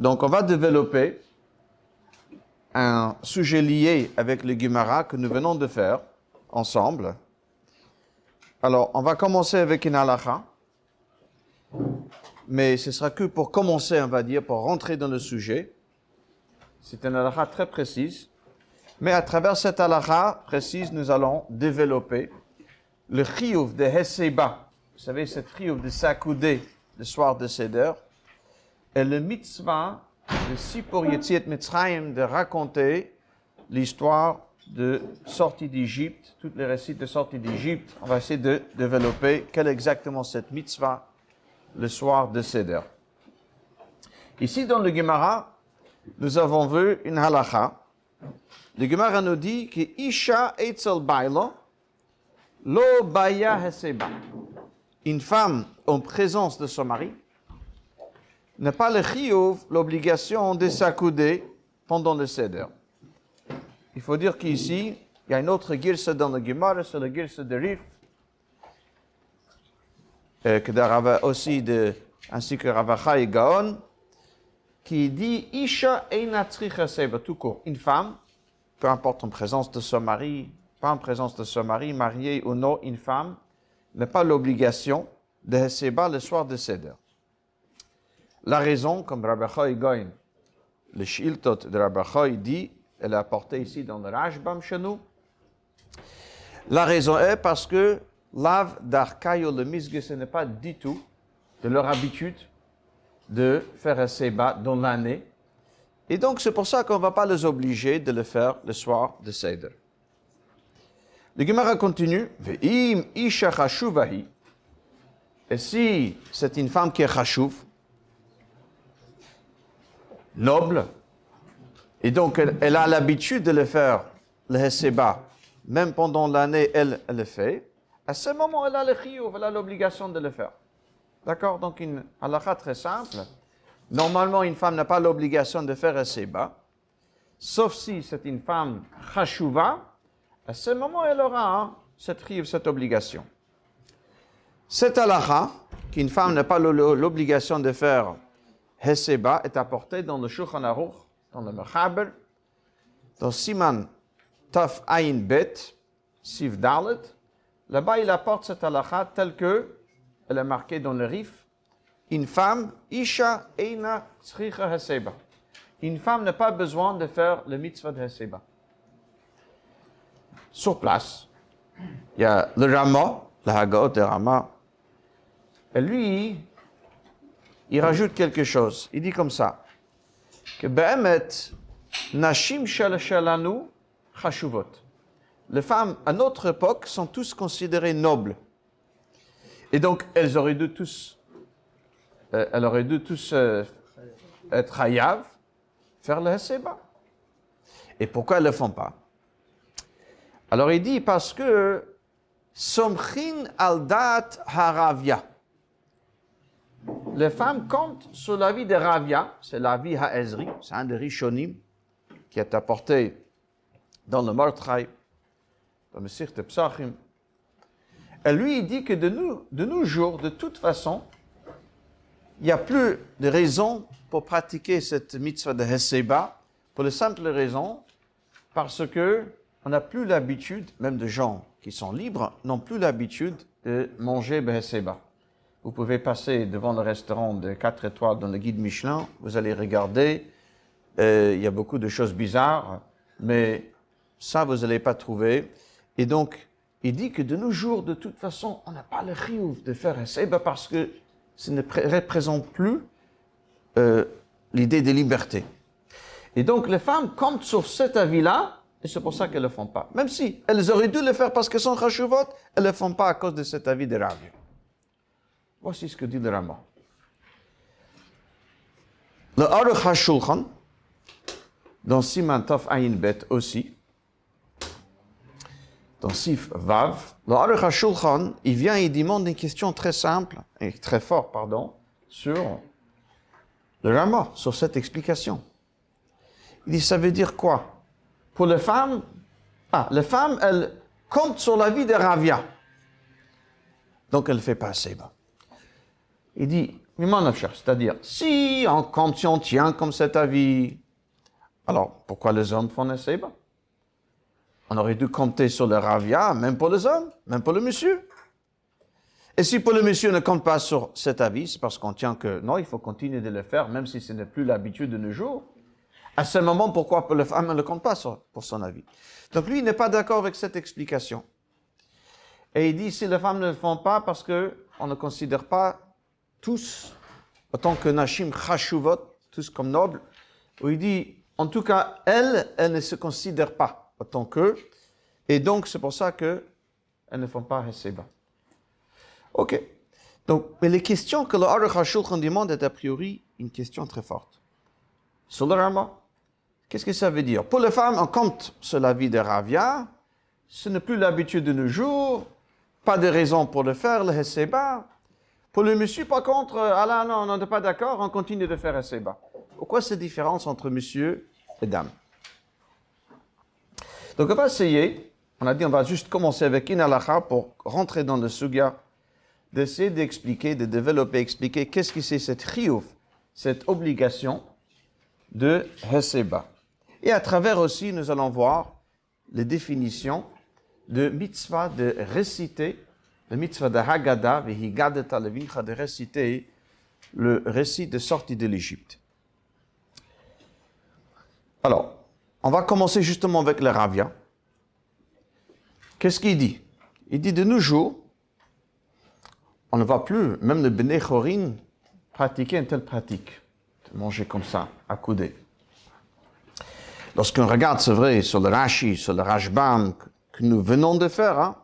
Donc, on va développer un sujet lié avec le Gemara que nous venons de faire ensemble. Alors, on va commencer avec une halakha, mais ce sera que pour commencer, on va dire, pour rentrer dans le sujet. C'est une halakha très précise, mais à travers cette halakha précise, nous allons développer le chiyuv de Heseba. Vous savez, cette chiyuv de s'accouder le soir de Seder, et le mitzvah de Sipor Yetziat Mitzrayim, de raconter l'histoire de sortie d'Égypte, tous les récits de sortie d'Égypte. On va essayer de développer quelle est exactement cette mitzvah le soir de Seder. Ici, dans le Gemara, nous avons vu une halakha. Le Gemara nous dit que Isha Eitzel Baila Lo Baya Heseba. Une femme en présence de son mari n'a pas le chiyuv, l'obligation de s'accouder pendant le Seder. Il faut dire qu'ici, il y a une autre girsa dans le Gemara, c'est la girsa de Rif, que d'Arava aussi, ainsi que Ravacha et Gaon, qui dit Isha eina tzricha seba, tout court. Une femme, peu importe en présence de son mari, pas en présence de son mari, mariée ou non, une femme n'a pas l'obligation de Heseba le soir de Seder. La raison, comme Rabbi Choy Goin, le Shiltot de Rabbi Choy dit, elle est apportée ici dans le Rashbam chez nous. La raison est parce que l'Av d'Arkayo le Misge, ce n'est pas du tout de leur habitude de faire un Seba dans l'année. Et donc, c'est pour ça qu'on ne va pas les obliger de le faire le soir de Seder. Le Gemara continue. Ve'im isha chashuvahi. Et si c'est une femme qui est chashuv, noble, et donc elle a l'habitude de le faire, le Heseba, même pendant l'année, elle le fait, à ce moment, elle a le chiyuv, elle a l'obligation de le faire. D'accord? Donc, une halakha très simple. Normalement, une femme n'a pas l'obligation de faire Heseba, sauf si c'est une femme chashuva, à ce moment, elle aura cette chiyuv, cette obligation. Cette halakha, qu'une femme n'a pas l'obligation de faire Heseba, est apportée dans le Shulchan Aruch, dans le Mechaber, dans Siman Taf Ayin Bet, Siv Dalet. Là-bas, il apporte cette halakha telle que elle est marquée dans le Rif. Une femme, Isha Eina Tzricha Heseba. Une femme n'a pas besoin de faire le mitzvah de Heseba. Sur place, il y a le Rama, le Haggaot de Rama, et lui, il rajoute quelque chose. Il dit comme ça, que Be'emet, Nashim Shalanu Chashuvot. Les femmes, à notre époque, sont tous considérées nobles. Et donc, elles auraient dû tous être hayav, faire le Heseba. Et pourquoi elles ne le font pas? Alors, il dit, parce que Somchin al-dat haravia. Les femmes comptent sur la vie de Ravia, c'est la vie Ha'ezri, c'est un des Rishonim qui est apporté dans le Mordechai, dans le Sichte Psachim. Et lui, il dit que de nos jours, de toute façon, il n'y a plus de raison pour pratiquer cette mitzvah de Heseba, pour la simple raison, parce que on n'a plus l'habitude, même de gens qui sont libres, n'ont plus l'habitude de manger Heseba. Vous pouvez passer devant le restaurant de 4 étoiles dans le guide Michelin, vous allez regarder, il y a beaucoup de choses bizarres, mais ça, vous n'allez pas trouver. Et donc, il dit que de nos jours, de toute façon, on n'a pas le chiyuv de faire Heseba parce que ça ne représente plus l'idée de liberté. Et donc, les femmes comptent sur cet avis-là, et c'est pour ça qu'elles ne le font pas. Même si elles auraient dû le faire parce qu'elles sont chashuvot, elles ne le font pas à cause de cet avis de Rav. Voici ce que dit le Rama. Le Aruch HaShulchan, dans Siman Taf Ayin Bet aussi, dans Sif Vav, le Aruch HaShulchan, il vient et il demande une question très simple, et très forte, sur le Rama, sur cette explication. Il dit, ça veut dire quoi? Pour les femmes, elles comptent sur la vie de Ravia. Donc, elle ne fait pas Seba. Il dit, c'est-à-dire, si on tient comme cet avis, alors pourquoi les hommes font Heseba? On aurait dû compter sur le Ravia, même pour les hommes, même pour le monsieur. Et si pour le monsieur ne compte pas sur cet avis, c'est parce qu'on tient que non, il faut continuer de le faire, même si ce n'est plus l'habitude de nos jours. À ce moment, pourquoi pour le femme ne le compte pas pour son avis? Donc lui, il n'est pas d'accord avec cette explication. Et il dit, si les femmes ne le font pas, parce qu'on ne considère pas tous, autant que Nashim Chashuvot, tous comme nobles, où il dit, en tout cas, elles ne se considèrent pas autant qu'eux, et donc c'est pour ça qu'elles ne font pas Heseba. Ok. Donc, mais les questions que le Aruch HaShulchan demande est a priori une question très forte. Sur le Rama, qu'est-ce que ça veut dire? Pour les femmes, on compte sur la vie de Ravia, ce n'est plus l'habitude de nos jours, pas de raison pour le faire, le Heseba. Pour le monsieur, par contre, là, non, on n'est pas d'accord, on continue de faire Heseba. Pourquoi cette différence entre monsieur et dame? Donc, on va essayer, on a dit on va juste commencer avec une halakha pour rentrer dans le sugya, d'essayer d'expliquer, de développer, expliquer qu'est-ce que c'est cette chiyuv, cette obligation de Heseba. Et à travers aussi, nous allons voir les définitions de mitzvah de réciter, le mitzvah de Haggadah, v'higadeta levincha, de réciter le récit de sortie de l'Égypte. Alors, on va commencer justement avec le Ravia. Qu'est-ce qu'il dit? Il dit de nos jours, on ne va plus, même le Bnei Chorin, pratiquer une telle pratique, de manger comme ça, accoudé. Lorsqu'on regarde, c'est vrai, sur le Rashi, sur le Rashbam, que nous venons de faire, hein?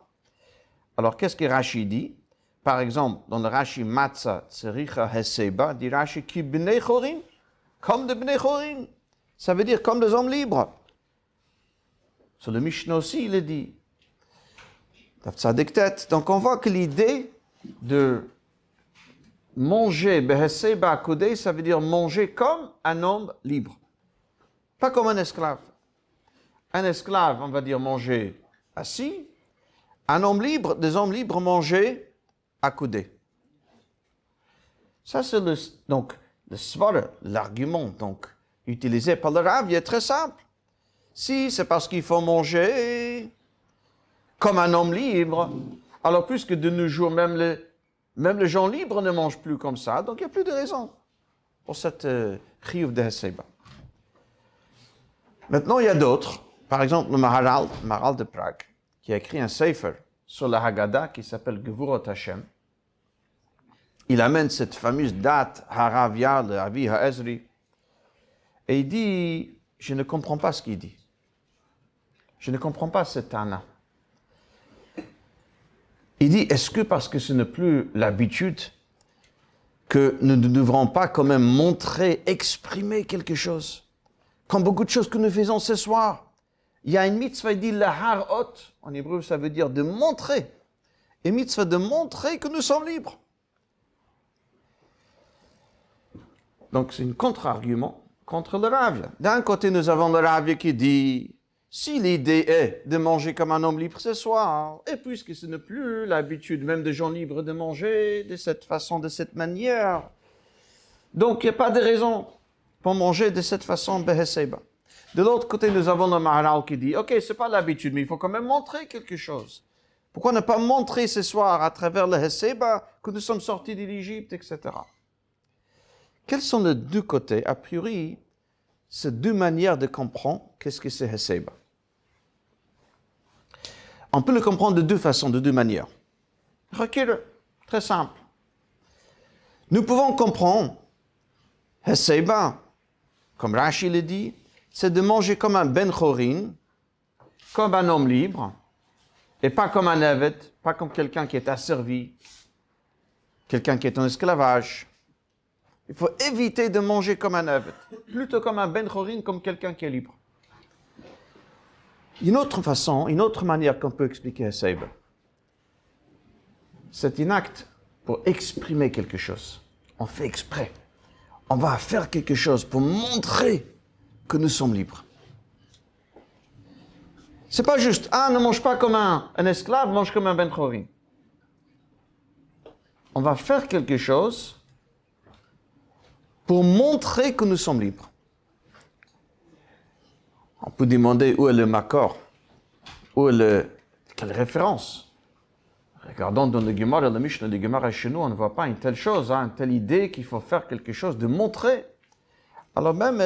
Alors, qu'est-ce que Rashi dit? Par exemple, dans le Rashi Matzah Tzericha Heseba, dit Rashi qui Bnei Chorin, comme de Bnei Chorin. Ça veut dire comme des hommes libres. Sur le Mishnah aussi, il est dit. Donc, on voit que l'idée de manger Beheseba Akoudé, ça veut dire manger comme un homme libre. Pas comme un esclave. Un esclave, on va dire manger assis. Un homme libre, des hommes libres manger accoudé. Ça, c'est donc, le svara, l'argument, donc, utilisé par le Rav, il est très simple. Si c'est parce qu'il faut manger comme un homme libre, alors puisque de nos jours, même les gens libres ne mangent plus comme ça, donc il n'y a plus de raison pour cette chiyuv de Heseba. Maintenant, il y a d'autres. Par exemple, le Maharal de Prague, qui a écrit un sefer sur la Haggadah qui s'appelle Gevurot Hashem. Il amène cette fameuse date Haravia, le Avi Ha'ezri, et il dit, je ne comprends pas ce qu'il dit. Je ne comprends pas cette Tana. Il dit, est-ce que parce que ce n'est plus l'habitude que nous ne devrons pas quand même montrer, exprimer quelque chose? Comme beaucoup de choses que nous faisons ce soir. Il y a une mitzvah, il dit laharot, en hébreu ça veut dire de montrer. Une mitzvah de montrer que nous sommes libres. Donc c'est un contre-argument contre le Ravia. D'un côté nous avons le Ravia qui dit, si l'idée est de manger comme un homme libre ce soir, et puisque ce n'est plus l'habitude même des gens libres de manger de cette façon, de cette manière, donc il n'y a pas de raison pour manger de cette façon Beheseba. De l'autre côté, nous avons le Maharal qui dit, ok, c'est pas l'habitude, mais il faut quand même montrer quelque chose. Pourquoi ne pas montrer ce soir à travers le Heseba que nous sommes sortis de l'Égypte, etc. Quels sont les deux côtés? A priori, ces deux manières de comprendre qu'est-ce que c'est Heseba. On peut le comprendre de deux façons, de deux manières. Recule, très simple. Nous pouvons comprendre Heseba, comme Rashi le dit, c'est de manger comme un ben chorin, comme un homme libre, et pas comme un evet, pas comme quelqu'un qui est asservi, quelqu'un qui est en esclavage. Il faut éviter de manger comme un evet, plutôt comme un ben chorin, comme quelqu'un qui est libre. Une autre façon, une autre manière qu'on peut expliquer Heseba, c'est un acte pour exprimer quelque chose. On fait exprès. On va faire quelque chose pour montrer que nous sommes libres. C'est pas juste, ne mange pas comme un esclave, mange comme un ben chorin. On va faire quelque chose pour montrer que nous sommes libres. On peut demander où est le makor, quelle référence. Regardons dans le Gemara et le Mishnah, le Gemara chez nous, on ne voit pas une telle chose, une telle idée qu'il faut faire quelque chose, de montrer. Alors même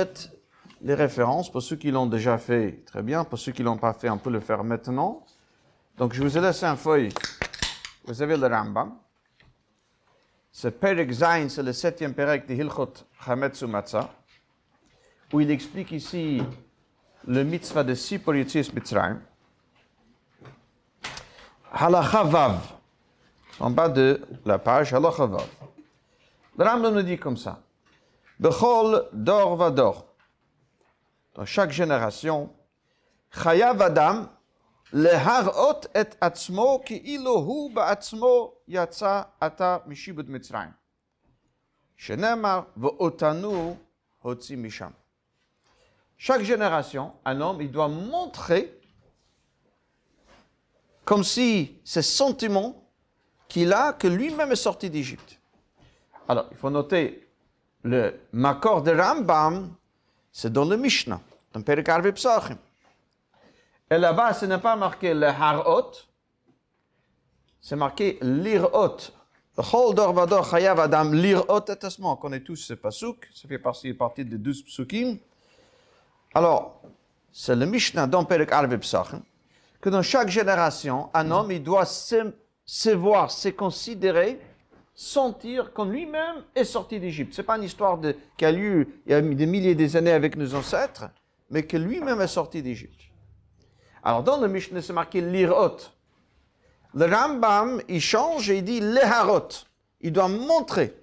les références, pour ceux qui l'ont déjà fait, très bien, pour ceux qui ne l'ont pas fait, on peut le faire maintenant. Donc je vous ai laissé un feuille, vous avez le Rambam. Ce Perek Zayin, c'est le 7e Perek de Hilchot Chametz Matzah, où il explique ici le mitzvah de si pour Yetzias Mitzrayim. Halacha Vav, en bas de la page, Halacha Vav. Le Rambam nous dit comme ça. Bechol dor vador. Dans chaque génération, Chayav Adam leharot et atzmo ki'ilu hu ba'atzmo yatsa ata mishibud Mitzrayim. Shenemar ve'otanu hotzi misham. Chaque génération, un homme, il doit montrer comme si ces sentiments qu'il a, que lui-même est sorti d'Égypte. Alors, il faut noter, le makor de Rambam, c'est dans le Mishnah, dans Perek Arvei Psachim. Et là-bas, ce n'est pas marqué le harot, c'est marqué l'irot. Chol dor vador chayav adam l'irot et asmo. On connaît tous ce pasuk, ça fait partie des 12 psukim. Alors, c'est le Mishnah dans Perek Arvei Psachim, que dans chaque génération, un homme, il doit se voir, se considérer, sentir qu'on lui-même est sorti d'Égypte. Ce n'est pas une histoire qui a lieu il y a des milliers d'années avec nos ancêtres, mais que lui-même est sorti d'Égypte. Alors, dans le Mishnah, c'est marqué l'irot. Le Rambam, il change et il dit leharot. Il doit montrer.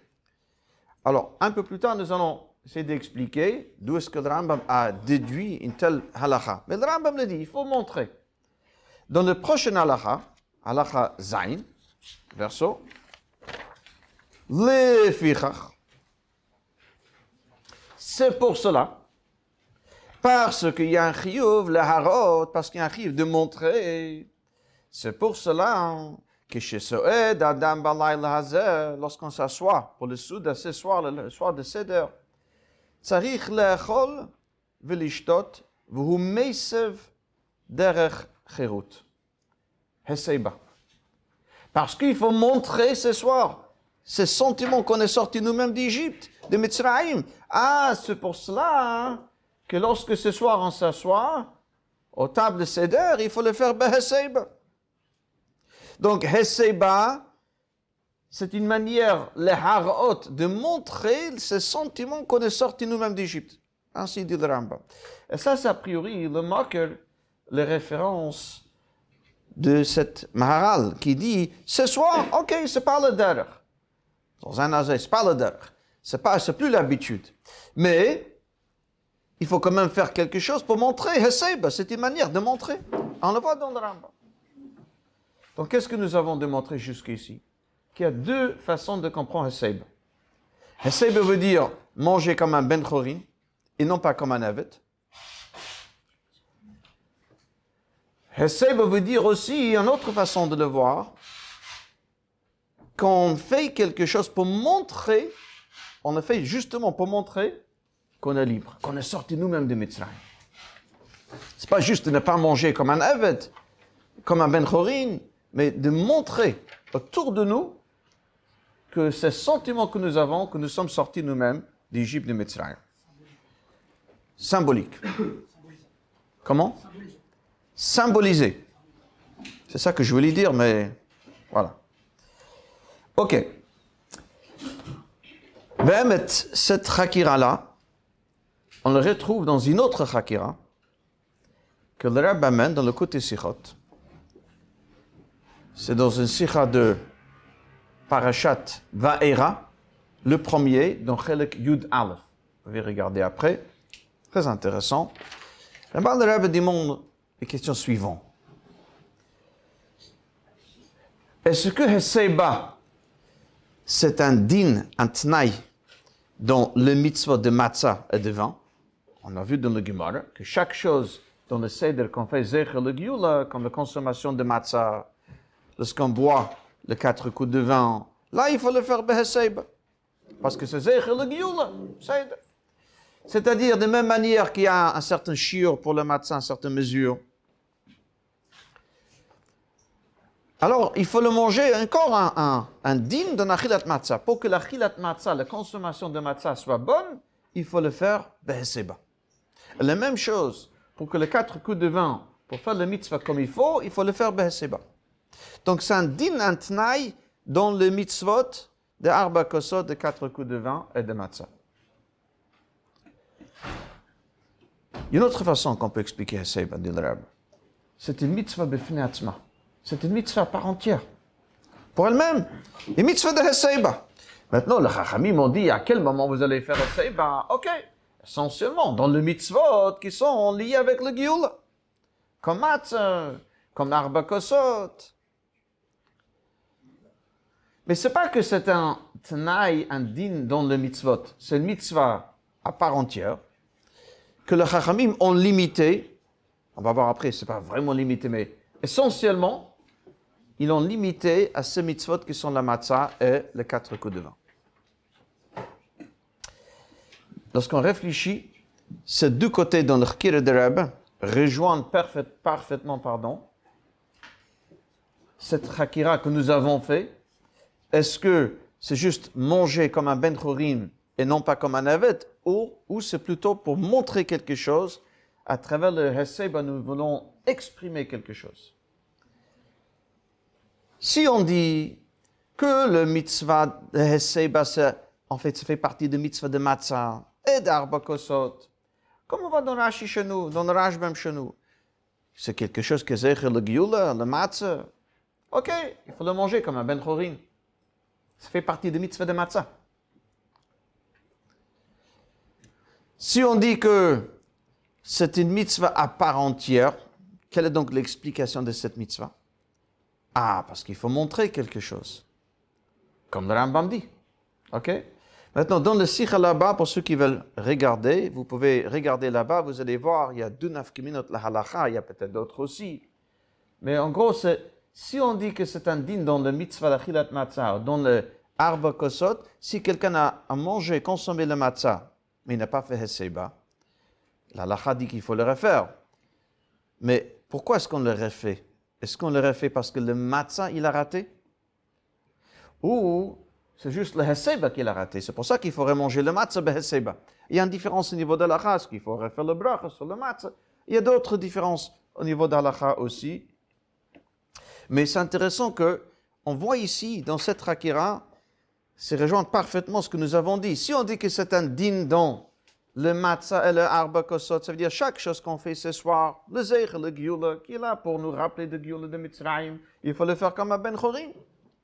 Alors, un peu plus tard, nous allons essayer d'expliquer d'où est-ce que le Rambam a déduit une telle halakha. Mais le Rambam le dit, il faut montrer. Dans le prochain halakha, halakha zayin, verso, lefichach. C'est pour cela, parce qu'il y a un chiyuv, le harot, parce qu'il y a un chiyuv de montrer. C'est pour cela que chez Soed, Adam Balay Lahazer, lorsqu'on s'assoit pour le Souda ce soir, le soir de Seder, Tzarich le'echol v'lishtot v'hu meisev derech cherut. Heseiba. Parce qu'il faut montrer ce soir ces sentiments qu'on est sortis nous-mêmes d'Égypte, de Mitzrayim. Ah, c'est pour cela que lorsque ce soir on s'assoit aux tables de Seder, il faut le faire beheseiba. Donc, Heseiba, c'est une manière, les harot, de montrer ces sentiments qu'on est sortis nous-mêmes d'Égypte. Ainsi dit le Rambam. Et ça, c'est a priori le Makar, les références de cette Maharal qui dit, ce soir, ok, c'est pas le derech. Dans un azé, c'est pas le derech. C'est plus l'habitude. Mais, il faut quand même faire quelque chose pour montrer Heseiba. C'est une manière de montrer. On le voit dans le Rambam. Donc, qu'est-ce que nous avons démontré jusqu'ici? Qu'il y a deux façons de comprendre Heseiba. Heseiba veut dire manger comme un ben chorin et non pas comme un evet. Heseiba veut dire aussi, une autre façon de le voir, qu'on fait quelque chose pour montrer, on le fait justement pour montrer qu'on est libre, qu'on est sorti nous-mêmes de Mitzrayim. C'est pas juste de ne pas manger comme un evet, comme un ben chorin, mais de montrer autour de nous que ces sentiments que nous avons, que nous sommes sortis nous-mêmes d'Égypte, de Mitzrayim. Symbolique. Comment? Symboliser. C'est ça que je voulais dire, mais voilà. Ok. Même cette chakira-là, on le retrouve dans une autre chakira que le Rebbe amène dans le côté Sichot. C'est dans une sikha de Parashat Va'era, le premier, dans Chelek Yud Aleph. Vous pouvez regarder après. Très intéressant. Le Rebbe demande les questions suivantes. Est-ce que Heseiba, c'est un din, un tnaï, dans le mitzvah de matzah et de vin? On a vu dans le Gemara que chaque chose dans le Seder qu'on fait Zecher le Gioula, comme la consommation de matzah, lorsqu'on boit les 4 coups de vin, là, il faut le faire beheseiba. Parce que c'est Zecher le Gioula. C'est-à-dire, de même manière qu'il y a un certain shiur pour le matzah, une certaine mesure. Alors, il faut le manger encore un din de l'achilat matzah. Pour que l'achilat matzah, la consommation de matzah soit bonne, il faut le faire beheseba. La même chose, pour que les 4 coups de vin, pour faire le mitzvah comme il faut le faire beheseba. Donc, c'est un din, un tnaï dans le mitzvot de arba kosot, de 4 coups de vin et de matzah. Il y a une autre façon qu'on peut expliquer Heseba, dit le Rab. C'est une mitzvah b'fnei atzma. C'est une mitzvah par entière. Pour elle-même, une mitzvah de Heseba. Maintenant, les Chachamim ont dit à quel moment vous allez faire Heseba. Ok, essentiellement dans le mitzvot qui sont liés avec le Gioula. Comme matzah, comme arba kosot. Mais c'est pas que c'est un tnaï, un din dans le mitzvot. C'est une mitzvah à part entière. Que les Chachamim ont limité, on va voir après, c'est pas vraiment limité, mais essentiellement, ils l'ont limité à ces mitzvot qui sont la matzah et les 4 coups de vin. Lorsqu'on réfléchit, ces deux côtés dans le Chkir de Reb rejoignent parfaitement, cette Chakira que nous avons fait. Est-ce que c'est juste manger comme un Ben Chorim et non pas comme un Avet, ou c'est plutôt pour montrer quelque chose, à travers le Heseba, nous voulons exprimer quelque chose. Si on dit que le mitzvah de Heseba, en fait, ça fait partie de mitzvah de Matzah et d'Arba Kosot, comme on va dans Rashi chez nous, dans le Rashbam chez nous, c'est quelque chose que Zecher le Gioula, le Matzah. Ok, il faut le manger comme un Ben Chorin. Ça fait partie de mitzvah de Matzah. Si on dit que c'est une mitzvah à part entière, quelle est donc l'explication de cette mitzvah? Ah, parce qu'il faut montrer quelque chose. Comme le Rambam dit. Ok? Maintenant, dans le Sikha là-bas, pour ceux qui veulent regarder, vous pouvez regarder là-bas, vous allez voir, il y a 2 nafkiminot la halacha, il y a peut-être d'autres aussi. Mais en gros, si on dit que c'est un din dans le mitzvah l'achilat matzah, dans le arba kosot, si quelqu'un a mangé, consommé le matzah, mais il n'a pas fait Heseba, la halacha dit qu'il faut le refaire. Mais pourquoi est-ce qu'on le refait? Est-ce qu'on le refait parce que le matzah, il a raté? Ou c'est juste le Heseba qu'il a raté? C'est pour ça qu'il faudrait manger le matzah be Heseba. Il y a une différence au niveau de l'halacha, est-ce qu'il faut refaire le bracha sur le matzah? Il y a d'autres différences au niveau de l'halacha aussi. Mais c'est intéressant qu'on voit ici, dans cette rakira, c'est rejoindre parfaitement ce que nous avons dit. Si on dit que c'est un din dans le matzah et le arba kosot, ça veut dire chaque chose qu'on fait ce soir, le zeich, le gioula, qui est là pour nous rappeler de gioula de Mitzrayim, il faut le faire comme un Ben Chorim.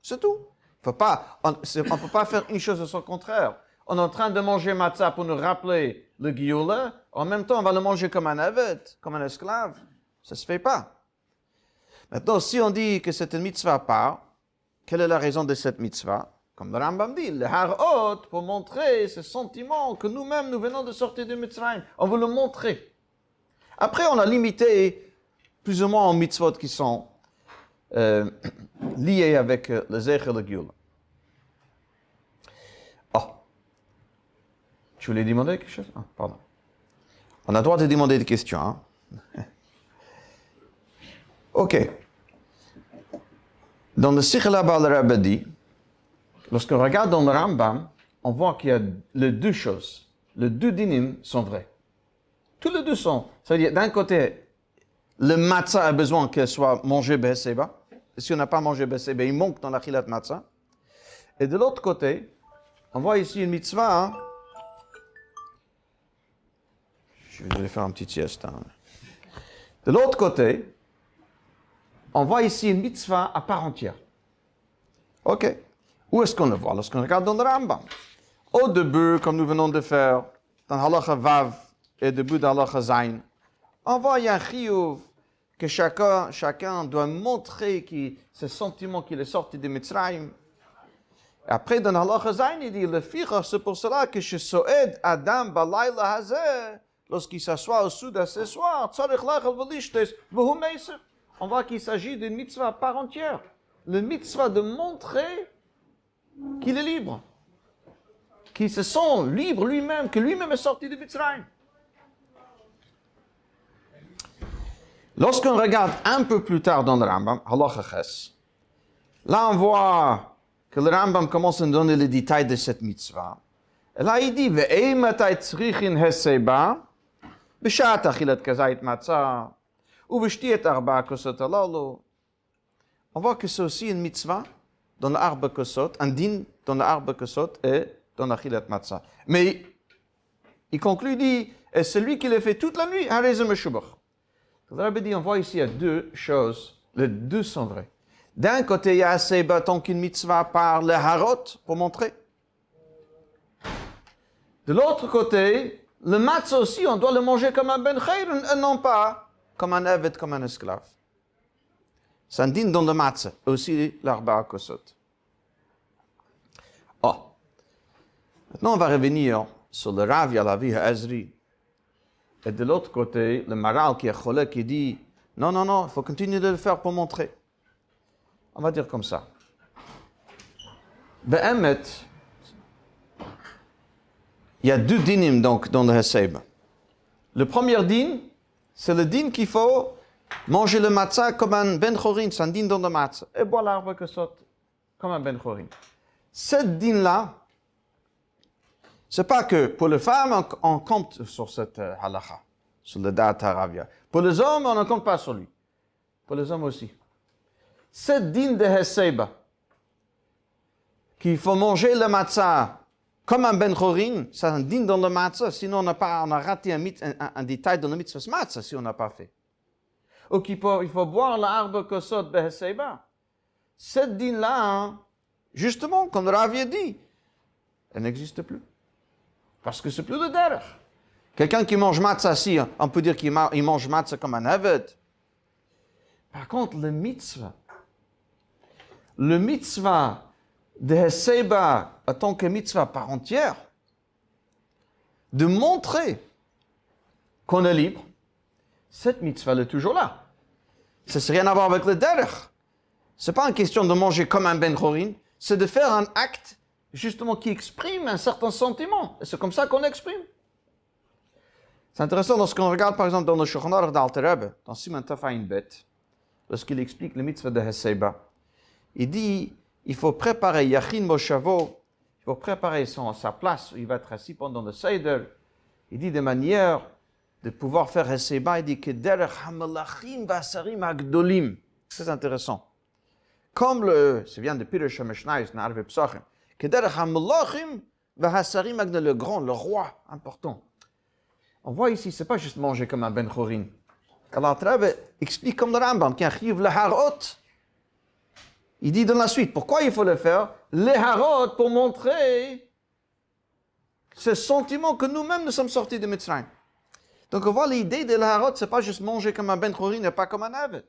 C'est tout. On ne peut pas faire une chose de son contraire. On est en train de manger matzah pour nous rappeler le gioula, en même temps on va le manger comme un avet, comme un esclave. Ça ne se fait pas. Maintenant, si on dit que c'est une mitzvah à part, quelle est la raison de cette mitzvah? Comme le Rambam dit, le harot, pour montrer ce sentiment que nous-mêmes, nous venons de sortir de Mitzrayim. On veut le montrer. Après, on a limité plus ou moins en mitzvot qui sont liés avec le Zecher et le Gioula. Oh. Tu voulais demander quelque chose? Ah, pardon. On a le droit de demander des questions. Hein? Ok. Dans le Sikha là-bas, le Rabbi dit, lorsqu'on regarde dans le Rambam, on voit qu'il y a les deux choses. Les deux dinim sont vrais. Tous les deux sont. Ça veut dire, d'un côté, le matzah a besoin qu'elle soit mangée b'heseba. Et si on n'a pas mangé b'heseba, il manque dans la chilat matzah. Et de l'autre côté, on voit ici une mitzvah. Hein? Je vais faire un petit sieste. Hein? De l'autre côté, on voit ici une mitzvah à part entière. Ok. Où est-ce qu'on le voit? Lorsqu'on regarde dans le Rambam. Au début, comme nous venons de faire, dans Halacha Vav et début de Halacha Zayin, on voit un chiyuv que chacun doit montrer ce sentiment qu'il est sorti de Mitzrayim. Après, dans Halacha Zayin, il dit, le ficha, c'est pour cela que chez Soed Adam Balayla Hazeh, lorsqu'il s'assoit au sud à ce soir, tzarich lachal velishtes, v'hu meisef. On voit qu'il s'agit d'une mitzvah à part entière. Le mitzvah de montrer qu'il est libre. qui se sent libre lui-même, que lui-même est sorti de Mitzrayim. Lorsqu'on regarde un peu plus tard dans le Rambam, Halacha Ches, là on voit que le Rambam commence à nous donner les détails de cette mitzvah. Et là il dit, Ve'ei matai tzrichin heseba, b'shat achilat kazait matzah, ou v'shtiet arba kosot alalu. On voit que c'est aussi une mitzvah dans l'arba kosot, un din dans l'arba kosot et dans l'achilat matzah. Mais il conclut, dit, et celui qui le fait toute la nuit, harezem meshubach. Le Rabbi dit, on voit ici, il y a deux choses, les deux sont vrais. D'un côté, il y a assez tant qu'une mitzvah par le harot, pour montrer. De l'autre côté, le matzah aussi, on doit le manger comme un ben chayr, et non pas comme un eved, comme un esclave. C'est un din dans le matzah, aussi l'arba kosot. Oh. Maintenant, on va revenir sur le Rav Yalavi Ezri. Et de l'autre côté, le Maral qui est cholé, qui dit, non, il faut continuer de le faire pour montrer. On va dire comme ça. Be'emet, il y a deux dinim donc dans le Heseba. Le premier din, c'est le din qu'il faut manger le matzah comme un ben chorin, c'est un din dans le matzah. Et boire l'arbre que saute comme un ben chorin. Cette din-là, c'est pas que pour les femmes, on compte sur cette halakha, sur le date Aravia. Pour les hommes, on ne compte pas sur lui. Pour les hommes aussi. Cette din de Heseba, qu'il faut manger le matzah comme un ben chorin, c'est un din dans le matzah, sinon on a raté un détail dans le mitzvah matzah si on n'a pas fait. Ou il faut boire l'arbre kosot de Heseba. Cette din-là, justement, comme le Rav a dit, elle n'existe plus. Parce que c'est plus de derech. Quelqu'un qui mange matzah, si, on peut dire qu'il mange matzah comme un aved. Par contre, le mitzvah de Heseba, en tant que mitzvah par entière, de montrer qu'on est libre, cette mitzvah elle est toujours là. Ça n'a rien à voir avec le derech. Ce n'est pas une question de manger comme un ben chorin, c'est de faire un acte justement qui exprime un certain sentiment. Et c'est comme ça qu'on exprime. C'est intéressant lorsqu'on regarde par exemple dans le Shulchan Aruch d'Alter Rebbe, dans Siman Taf Ayin Bet, lorsqu'il explique le mitzvah de Heseba, il dit, il faut préparer Yachin Moshavo, il faut préparer sa place où il va être assis pendant le Seder. Il dit de manière de pouvoir faire Heseba, il dit que derech hamelachim vasarim agdolim. C'est intéressant. Comme ça vient de Pirush HaMishnayos, Na'arve Psachim, que derech hamelachim vasarim agdolim, le grand, le roi, important. On voit ici, c'est pas juste manger comme un ben chorin. Alors, Rebbe explique comme le Rambam, qui arrive le harot. Il dit dans la suite, pourquoi il faut le faire? Les harot pour montrer ce sentiment que nous-mêmes nous sommes sortis de Mitzrayim. Donc on voit l'idée de la harot, c'est pas juste manger comme un ben chorin et pas comme un aved.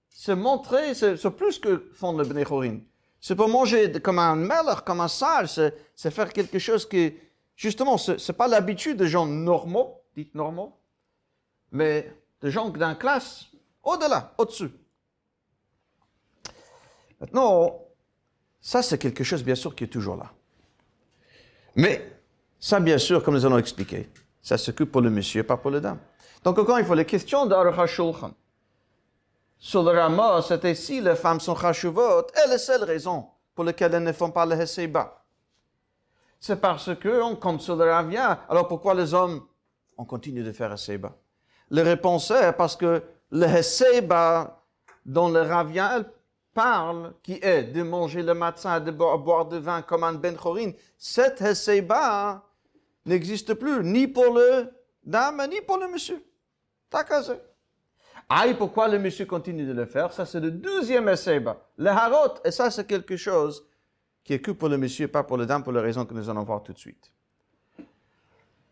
C'est montrer, c'est plus que font le ben chorin. C'est pas manger comme un melech, comme un sage, c'est faire quelque chose qui, justement, c'est pas l'habitude de gens normaux, dites normaux, mais de gens d'une classe au-delà, au-dessus. Maintenant, ça c'est quelque chose bien sûr qui est toujours là. Mais ça bien sûr, comme nous allons expliquer, ça c'est que pour le monsieur, pas pour les dames. Donc encore une fois, les questions d'Aruch HaShulchan. Sur le Rama, c'était si les femmes sont chashuvot, et la seule raison pour laquelle elles ne font pas le Heseba. C'est parce que on compte sur le Ravia. Alors pourquoi les hommes, on continue de faire Heseba? La réponse est parce que le Heseba, dont le Ravia elle parle, qui est de manger le matzah, de boire du vin comme un ben chorin, cette Heseba n'existe plus, ni pour le dame, ni pour le monsieur. T'as casé. Et pourquoi le monsieur continue de le faire? Ça, c'est le deuxième Heseba. Le harot, et ça, c'est quelque chose qui est que pour le monsieur, pas pour le dame, pour les raisons que nous allons voir tout de suite.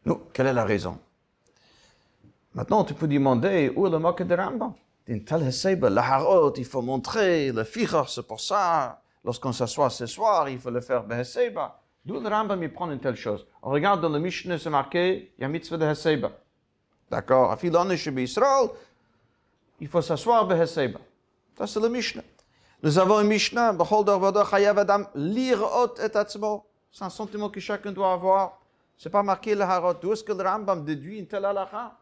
Nous, quelle est la raison? Maintenant, tu peux demander, où est le moque de Rambam? D'une telle Heseba, le harot, il faut montrer, le fichar, c'est pour ça. Lorsqu'on s'assoit ce soir, il faut le faire de Heseba. D'où le Rambam, il prend une telle chose. On regarde dans le Mishnah, c'est marqué, il y a mitzvah de Heseba. D'accord? Afilon chez Israël, il faut s'asseoir de Heseba. Ça, c'est le Mishnah. Nous avons un Mishnah, Bechol Dor Vado Chayav Adam Lirot et Atzmo. C'est un sentiment que chacun doit avoir. C'est pas marqué le harot. D'où est-ce que le Rambam déduit une telle halakha?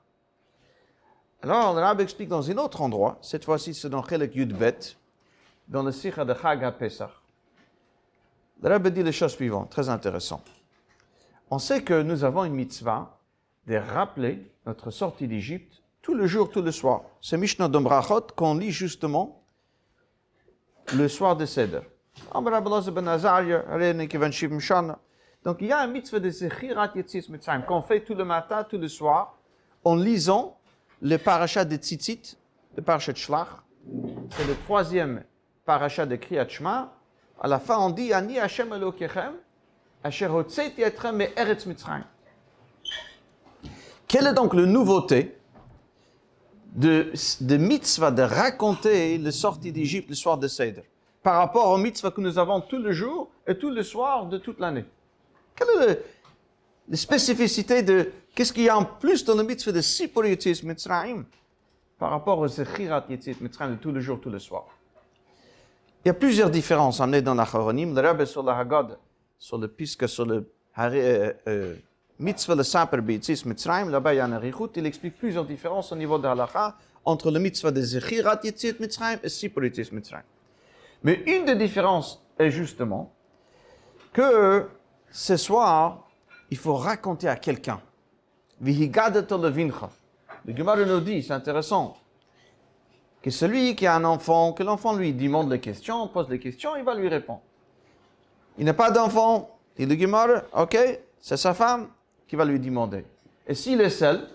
Alors, le Rambam explique dans un autre endroit, cette fois-ci c'est dans Chelek Yudbet, dans le Sikha de Chag HaPesach. Le Rambam dit les choses suivantes, très intéressant. On sait que nous avons une mitzvah de rappeler notre sortie d'Égypte tout le jour, tout le soir. C'est Mishnah de Brachot qu'on lit justement le soir de Seder. Donc il y a un mitzvah de Zechirat Yetzis Mitzrayim qu'on fait tout le matin, tout le soir, en lisant le parachat de Tzitzit, le parachat de Shlach. C'est le troisième parachat de Kriyat Shema. À la fin, on dit Ani Hashem Elokechem, Asher Hotzeti Etrem Me'eretz Mitzrayim. Quelle est donc la nouveauté de mitzvah de raconter la sortie d'Égypte le soir de Seder par rapport aux mitzvahs que nous avons tous les jours et tous les soirs de toute l'année? Quelle est la spécificité de qu'est-ce qu'il y a en plus dans le mitzvah de Sipur Yetzis Mitzrayim par rapport au Zechirat Yetzis Mitzrayim de tous les jours, tous les soirs? Il y a plusieurs différences amenées dans l'Achronim. Le Rebbe sur la Haggadah, sur le Piska, sur le mitzvah le Saper Yetzis Mitzrayim, là-bas il y a un arichut, il explique plusieurs différences au niveau de l'Halakha entre le mitzvah de Zechirat Yetzis Mitzrayim et Sipur Yetzis Mitzrayim. Mais une des différences est justement que ce soir, il faut raconter à quelqu'un. Vihigadato levincha. Le Gemara nous dit, c'est intéressant, que celui qui a un enfant, que l'enfant lui demande les questions, pose les questions, il va lui répondre. Il n'a pas d'enfant, dit le Gemara, ok, c'est sa femme qui va lui demander. Et s'il est seul,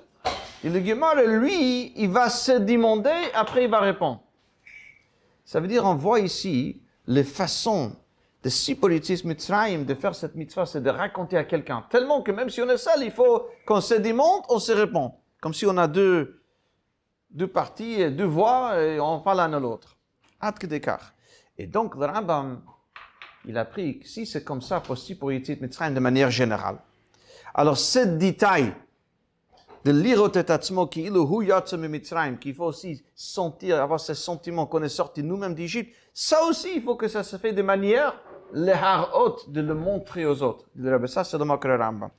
dit le Gemara, lui, il va se demander, après il va répondre. Ça veut dire, on voit ici les façons de Sipur Yetzis Mitzrayim, de faire cette mitzvah, c'est de raconter à quelqu'un. Tellement que même si on est seul, il faut qu'on se demande, on se répond. Comme si on a deux parties, deux voix, et on parle l'un à l'autre. Ad kedekach. Et donc, le Rambam, il a pris que si c'est comme ça pour Sipur Yetzis Mitzrayim de manière générale, alors ce détail de l'irot et atzmo ki ilu hu yatsa mi Mitzrayim, qu'il faut aussi sentir, avoir ce sentiment qu'on est sorti nous-mêmes d'Égypte, ça aussi, il faut que ça se fait de manière le harot, de le montrer aux autres. Ça, c'est le mocker Rambam.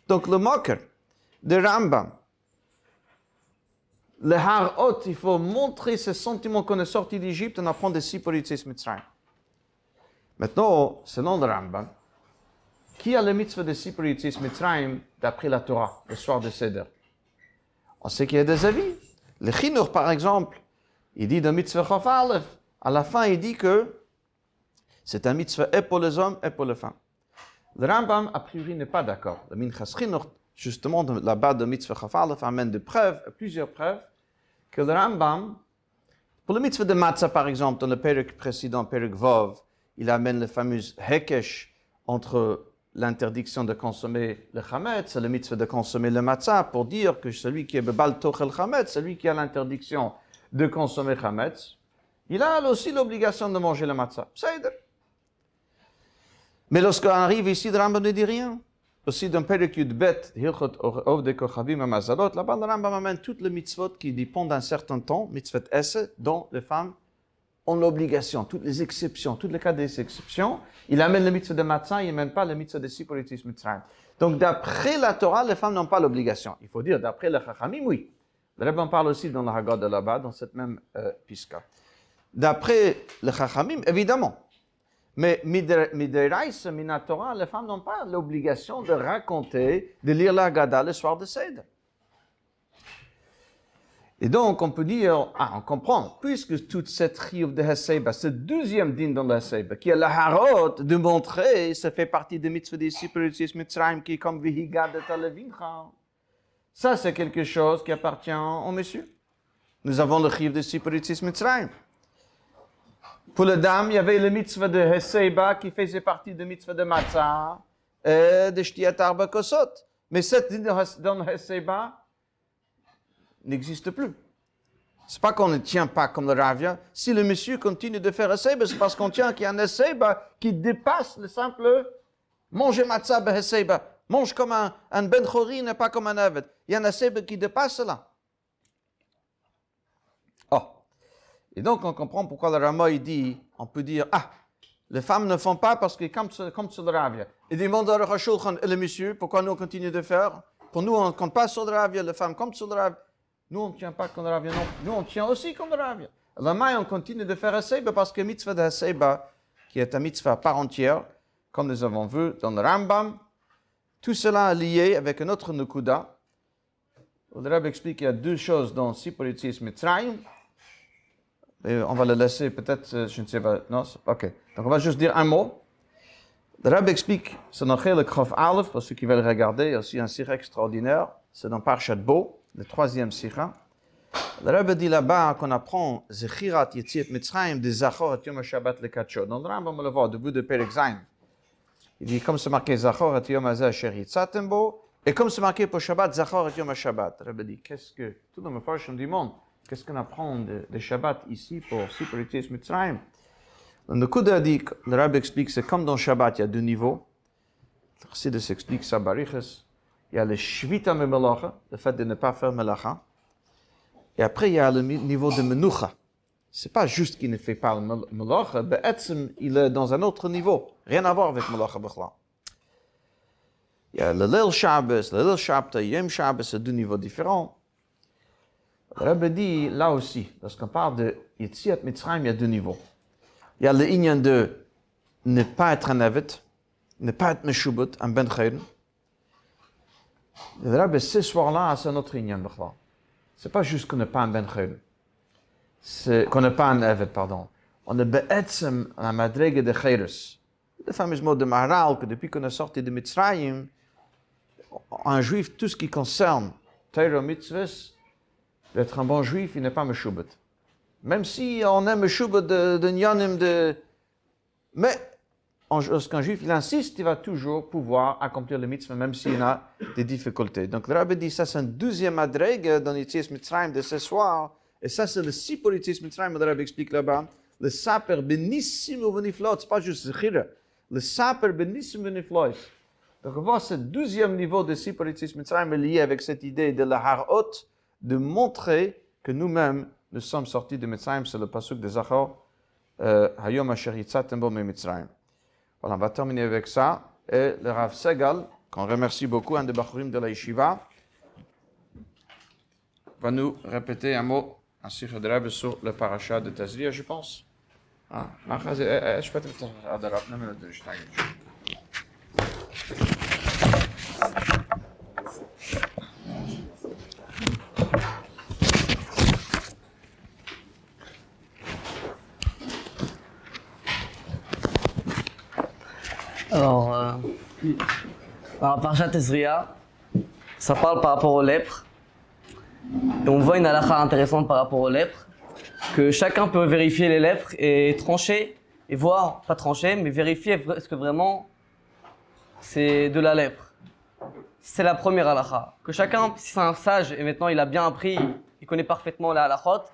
Donc, le mocker de Rambam, le harot, il faut montrer ce sentiment qu'on est sorti d'Égypte en apprend de Sipur Yetzis Mitzrayim. Maintenant, selon le Rambam, qui a le mitzvah de Sipur Yetzis Mitzrayim d'après la Torah, le soir de Seder? On sait qu'il y a des avis. Le Chinuch, par exemple, il dit dans mitzvah Chof Aleph, à la fin, il dit que c'est un mitzvah et pour les hommes et pour les femmes. Le Rambam, a priori, n'est pas d'accord. Le Minchas Chinuch, justement, là-bas de mitzvah Chof Aleph, amène de preuves, plusieurs preuves, que le Rambam, pour le mitzvah de Matzah, par exemple, dans le Perek précédent, Perek Vov, il amène le fameux Hekesh entre l'interdiction de consommer le chametz, c'est le mitzvah de consommer le matzah, pour dire que celui qui est bebal tochel chametz, celui qui a l'interdiction de consommer chametz, il a aussi l'obligation de manger le matzah. Mais lorsqu'on arrive ici, le Rambam ne dit rien. Aussi dans Perek Yudbet, Hilchot Ovdei Kochavim HaMazalot, là-bas le Rambam amène toutes les mitzvot qui dépendent d'un certain temps, mitzvot esse, dont les femmes ont l'obligation, toutes les exceptions, tous les cas des exceptions. Il amène le mitzvah de matzah, il n'amène pas le mitzvah de Sipur Yetzis Mitzrayim. Donc d'après la Torah, les femmes n'ont pas l'obligation. Il faut dire d'après le Chachamim, oui. Le Rebbe en parle aussi dans la Haggadah là-bas, dans cette même piska. D'après le Chachamim, évidemment. Mais midiraisa, mina Torah, les femmes n'ont pas l'obligation de raconter, de lire la Haggadah le soir de Seder. Et donc, on peut dire, on comprend, puisque toute cette chiyuv de Heseba, ce deuxième din dans le Heseba, qui est la harot de montrer, ça fait partie des mitzvahs des Sipur Yetzis Mitzrayim, qui est comme vihigadet alevincha. Ça, c'est quelque chose qui appartient aux messieurs. Nous avons le chiyuv de Sipur Yetzis Mitzrayim. Pour les dames, il y avait le mitzvah de Heseba, qui faisait partie du mitzvah de Matzah, et de Shtiyat Arba Kosot. Mais cette din dans Heseba n'existe plus. C'est pas qu'on ne tient pas comme le Ravia. Si le monsieur continue de faire Heseba, c'est parce qu'on tient qu'il y a un Heseba qui dépasse le simple manger matzah be Heseba. Mange comme un Ben Chori, n'est pas comme un Aved. Il y a un Heseba qui dépasse cela. Oh. Et donc on comprend pourquoi le Rama il dit, on peut dire, les femmes ne font pas parce qu'ils comptent sur le Rav. Ils demandent à Shulchan et le monsieur, pourquoi nous on continue de faire? Pour nous, on ne compte pas sur le Rav, les femmes comptent sur le Rav. Nous, on ne tient pas comme le Rav, non. Nous, on tient aussi comme le Rav. Le maï, on continue de faire Haseba parce que mitzvah de Haseba, qui est un mitzvah par entière, comme nous avons vu dans le Rambam, tout cela est lié avec un autre Nukuda. Le Rav explique qu'il y a deux choses dans Siporitsis Mitzrayim. Et on va le laisser peut-être, je ne sais pas, non, ok. Donc on va juste dire un mot. Le Rav explique, c'est dans Chelek Chof Aleph, pour ceux qui veulent regarder, il y a aussi un sikha extraordinaire, c'est dans Parshat Bo, le 3e sikha. Le Rav dit là-bas qu'on apprend Zechirat Yetziat Mitzrayim de Zachor et Yom HaShabbat le Kacho. Dans le Rambam, on le voit au début de Perek Zayin. Il dit, comme c'est marqué Zachor et Yom HaZeh Asher Yitzatem Bo, et comme c'est marqué pour Shabbat, Zachor et Yom HaShabbat. Le Rav dit, qu'est-ce que, tout dans le Farshim du monde, qu'est-ce qu'on apprend de Shabbat ici pour Siporitsis Mitzrayim? Le Kuda dit, le Rav explique, c'est comme dans Shabbat, il y a deux niveaux. Le Chassidus s'explique ça, Bariches. Il y a le Shvita me Melacha, le fait de ne pas faire Melacha. Et après, il y a le niveau de Menucha. C'est pas juste qu'il ne fait pas le Melacha, mais il est dans un autre niveau. Rien à voir avec Melacha Bechla. Il y a le Lil Shabbos, le Lil Shabta, Yom Shabbos, c'est deux niveaux différents. Le Rebbe dit, là aussi, lorsqu'on parle de Yetziat Mitzrayim, il y a deux niveaux. Il y a le inyan de ne pas être un Eved, ne pas être Meshubot, un Ben Chayr. Le Rebbe, ce soir-là, c'est un autre inyan. C'est pas juste qu'on n'est pas un Ben Chayr. C'est qu'on n'est pas un Eved, pardon. On est be'etzem la madrege de Chayres. Le fameux mot de Maharal, que depuis qu'on est sorti de Mitzrayim, un juif, tout ce qui concerne Torah Mitzvahs, d'être un bon juif, il n'est pas Meshubot. Même si on est Meshubot de Nyanim de... Mais, lorsqu'un juif, il insiste, il va toujours pouvoir accomplir le mitzvah, même s'il a des difficultés. Donc, le Rabbi dit, ça c'est un deuxième adrègue dans l'Yetziat Mitzrayim de ce soir. Et ça, c'est le Siporitsis Mitzrayim, le Rabbi explique là-bas. Le Saper Benissim ou Veniflot, c'est pas juste Zechira. Le Saper Benissim Veniflot. Donc, on voit ce deuxième niveau de Siporitsis Mitzrayim lié avec cette idée de la Harot, de montrer que nous-mêmes, nous sommes sortis de Mitzrayim, c'est le pasuk de Zachor, Hayom Asher Yitzatem Bo Mitzrayim. Voilà, on va terminer avec ça. Et le Rav Segal, qu'on remercie beaucoup, un des Bachurim de la Yeshiva, va nous répéter un mot, un sikha de Rebbe sur le parasha de Tazria, je pense. Ah, je peux te Alors, Parashat Tazria, ça parle par rapport aux lèpres. Et on voit une halakha intéressante par rapport aux lèpres, que chacun peut vérifier les lèpres et trancher, et voir, pas trancher, mais vérifier est-ce que vraiment c'est de la lèpre. C'est la première halakha. Que chacun, si c'est un sage, et maintenant il a bien appris, il connaît parfaitement la halakhot,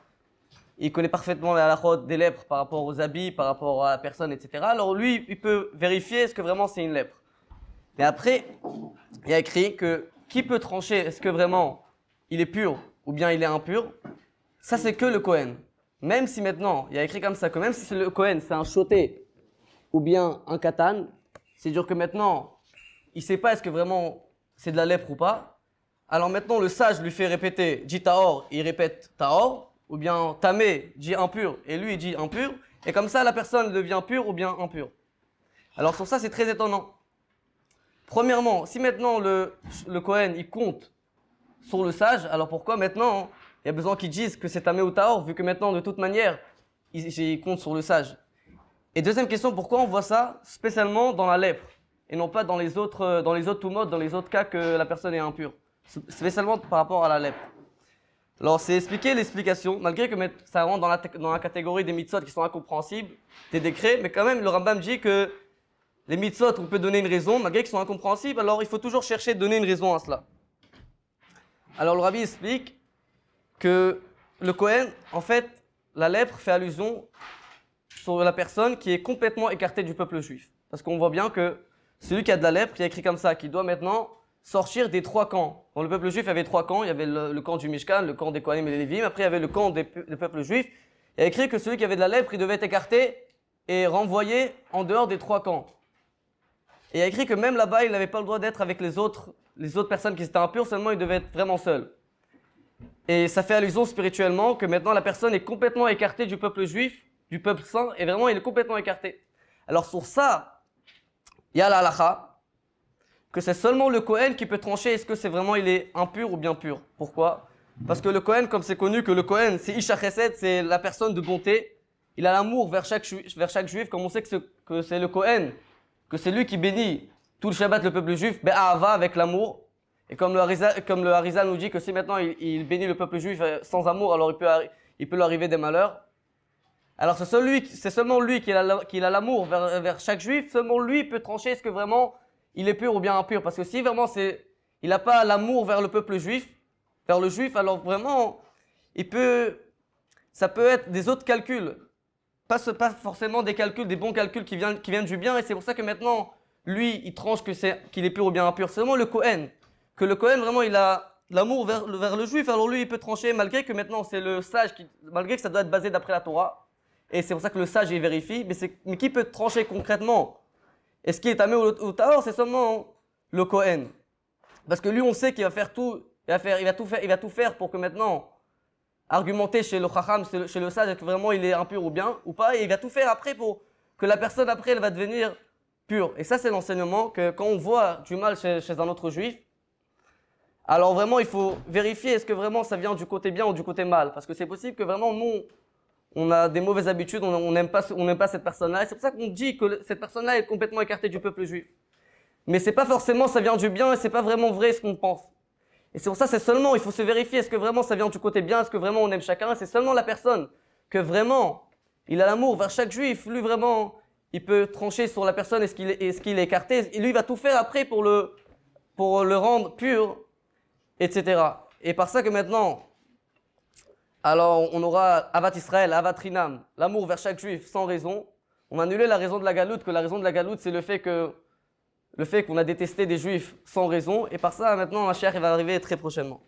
il connaît parfaitement la halachot des lèpres par rapport aux habits, par rapport à la personne, etc. Alors lui, il peut vérifier est-ce que vraiment c'est une lèpre. Mais après, il y a écrit que qui peut trancher est-ce que vraiment il est pur ou bien il est impur. Ça, c'est que le Kohen. Même si maintenant, il y a écrit comme ça, que même si c'est le Kohen, c'est un choté ou bien un katan, c'est dire que maintenant, il ne sait pas est-ce que vraiment c'est de la lèpre ou pas. Alors maintenant, le sage lui fait répéter, dit tahor, il répète tahor. Ou bien tamé dit impur et lui il dit impur, et comme ça la personne devient pure ou bien impure. Alors sur ça c'est très étonnant. Premièrement, si maintenant le Kohen il compte sur le sage, alors pourquoi maintenant il y a besoin qu'il dise que c'est tamé ou tahor, vu que maintenant de toute manière il compte sur le sage. Et deuxième question, pourquoi on voit ça spécialement dans la lèpre et non pas dans les autres tumotes, dans les autres cas que la personne est impure, spécialement par rapport à la lèpre. Alors, c'est expliquer l'explication, malgré que ça rentre dans la catégorie des mitzvot qui sont incompréhensibles, des décrets, mais quand même, le Rambam dit que les mitzvot, on peut donner une raison, malgré qu'ils sont incompréhensibles, alors il faut toujours chercher de donner une raison à cela. Alors, le Rabbi explique que le Kohen, en fait, la lèpre fait allusion sur la personne qui est complètement écartée du peuple juif. Parce qu'on voit bien que celui qui a de la lèpre, il y a écrit comme ça, qui doit maintenant sortir des trois camps. Dans le peuple juif, il y avait trois camps. Il y avait le camp du Mishkan, le camp des Kohanim et des Lévim. Après, il y avait le camp des peuples juifs. Il y a écrit que celui qui avait de la lèpre, il devait être écarté et renvoyé en dehors des 3 camps. Et il y a écrit que même là-bas, il n'avait pas le droit d'être avec les autres personnes qui étaient impures, seulement il devait être vraiment seul. Et ça fait allusion spirituellement que maintenant la personne est complètement écartée du peuple juif, du peuple saint, et vraiment il est complètement écarté. Alors sur ça, il y a la halakha, que c'est seulement le Kohen qui peut trancher est-ce que c'est vraiment il est impur ou bien pur. Pourquoi? Parce que le Kohen, comme c'est connu que le Kohen, c'est Isha Chesed, c'est la personne de bonté, il a l'amour vers chaque juif, comme on sait que c'est le Kohen, que c'est lui qui bénit tout le Shabbat le peuple juif, Be'ahava avec l'amour. Et comme le Harizal nous dit que si maintenant il bénit le peuple juif sans amour, alors il peut lui arriver des malheurs. Alors c'est seulement lui qui a l'amour vers chaque juif, seulement lui peut trancher est-ce que vraiment il est pur ou bien impur. Parce que si vraiment il n'a pas l'amour vers le peuple juif, vers le juif, alors vraiment ça peut être des autres calculs. Pas forcément des calculs, des bons calculs qui viennent du bien, et c'est pour ça que maintenant, lui, il tranche qu'il est pur ou bien impur. C'est vraiment le Kohen. Que le Kohen, vraiment, il a l'amour vers le juif, alors lui, il peut trancher, malgré que maintenant, c'est le sage, malgré que ça doit être basé d'après la Torah. Et c'est pour ça que le sage, il vérifie. Mais qui peut trancher concrètement? Est-ce qu'il est tamé ou tahor? C'est seulement le Kohen. Parce que lui, on sait qu'il va faire tout, il va tout faire pour que maintenant, argumenter chez le Chacham, chez le sage, que vraiment il est impur ou bien, ou pas, et il va tout faire après pour que la personne après, elle va devenir pure. Et ça, c'est l'enseignement que quand on voit du mal chez un autre juif, alors vraiment, il faut vérifier est-ce que vraiment ça vient du côté bien ou du côté mal. Parce que c'est possible que vraiment, nous, on a des mauvaises habitudes, on n'aime pas cette personne-là. Et c'est pour ça qu'on dit que cette personne-là est complètement écartée du peuple juif. Mais c'est pas forcément ça vient du bien et c'est pas vraiment vrai ce qu'on pense. Et c'est pour ça, il faut se vérifier, est-ce que vraiment ça vient du côté bien, est-ce que vraiment on aime chacun. C'est seulement la personne que vraiment, il a l'amour vers chaque juif, lui vraiment, il peut trancher sur la personne, est-ce qu'il est écarté, et lui il va tout faire après pour le rendre pur, etc. Et par ça que maintenant, alors on aura Avat Israël, Avat Rinam, l'amour vers chaque juif sans raison. On a annulé la raison de la galoute, que la raison de la galoute c'est le fait qu'on a détesté des juifs sans raison, et par ça maintenant un cher va arriver très prochainement.